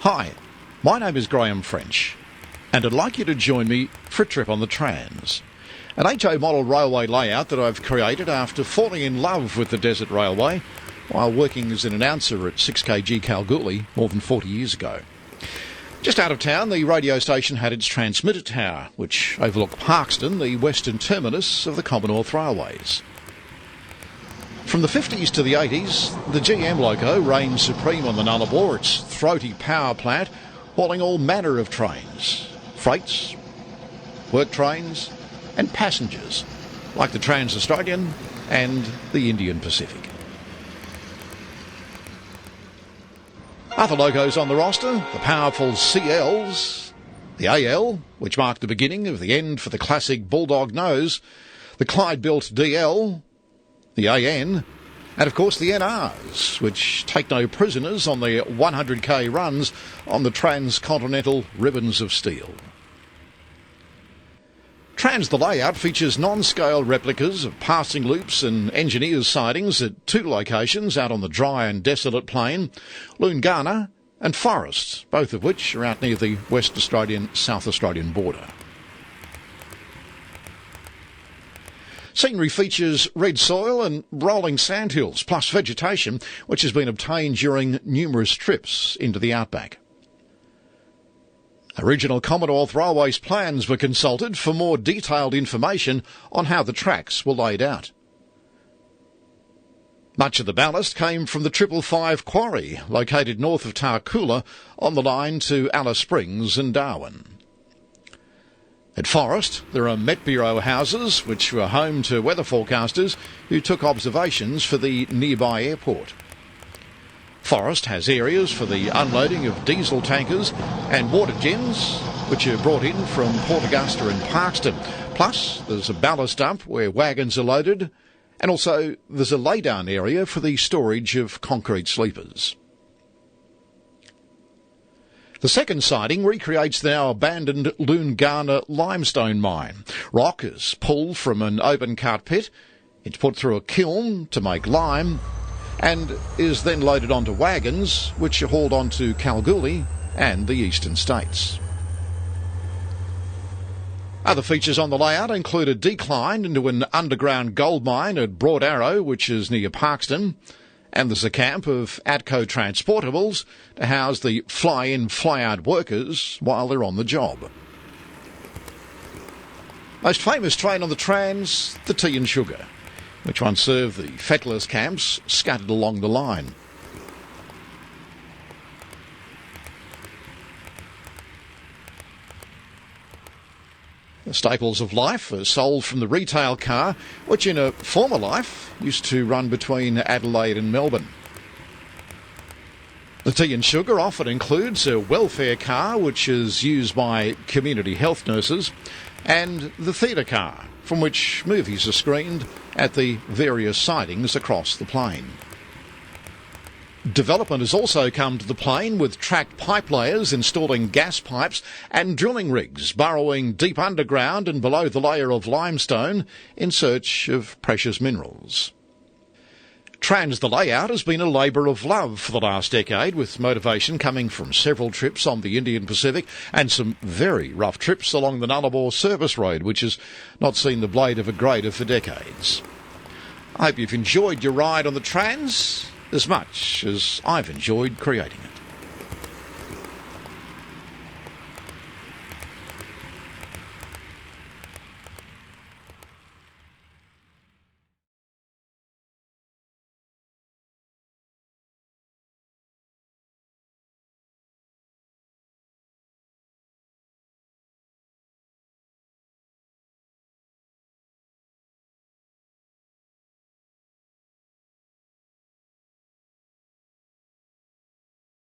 Hi, my name is Graham French, and I'd like you to join me for a trip on the Trans, an HO model railway layout that I've created after falling in love with the Desert Railway while working as an announcer at 6kg Kalgoorlie more than 40 years ago. Just out of town, the radio station had its transmitter tower, which overlooked Parkeston, the western terminus of the Commonwealth Railways. From the 50s to the 80s, the GM loco reigned supreme on the Nullarbor, its throaty power plant, hauling all manner of trains, freights, work trains and passengers, like the Trans Australian and the Indian Pacific. Other locos on the roster, the powerful CLs, the AL, which marked the beginning of the end for the classic Bulldog nose, the Clyde-built DL, the AN, and of course the NRs, which take no prisoners on their 100k runs on the Trans Continental ribbons of steel. Trans the layout features non-scale replicas of passing loops and engineers' sidings at two locations out on the dry and desolate plain, Loongarna and Forest, both of which are out near the West Australian-South Australian border. Scenery features red soil and rolling sandhills, plus vegetation, which has been obtained during numerous trips into the outback. Original Commonwealth Railways plans were consulted for more detailed information on how the tracks were laid out. Much of the ballast came from the 555 quarry, located north of Tarcoola on the line to Alice Springs and Darwin. At Forest, there are Met Bureau houses, which were home to weather forecasters who took observations for the nearby airport. Forest has areas for the unloading of diesel tankers and water gens, which are brought in from Port Augusta and Parkeston. Plus, there's a ballast dump where wagons are loaded, and also there's a laydown area for the storage of concrete sleepers. The second siding recreates the now abandoned Loongarna limestone mine. Rock is pulled from an open cut pit, it's put through a kiln to make lime, and is then loaded onto wagons, which are hauled onto Kalgoorlie and the eastern states. Other features on the layout include a decline into an underground gold mine at Broad Arrow, which is near Parkeston, and there's a camp of ATCO transportables to house the fly-in, fly-out workers while they're on the job. Most famous train on the Trans, the Tea and Sugar, which once served the fettlers camps scattered along the line. The staples of life are sold from the retail car, which in a former life used to run between Adelaide and Melbourne. The Tea and Sugar often includes a welfare car, which is used by community health nurses, and the theatre car, from which movies are screened at the various sidings across the plain. Development has also come to the plain, with tracked pipe layers installing gas pipes and drilling rigs burrowing deep underground and below the layer of limestone in search of precious minerals. Trans the layout has been a labour of love for the last decade, with motivation coming from several trips on the Indian Pacific and some very rough trips along the Nullarbor service road, which has not seen the blade of a grader for decades. I hope you've enjoyed your ride on the Trans as much as I've enjoyed creating it.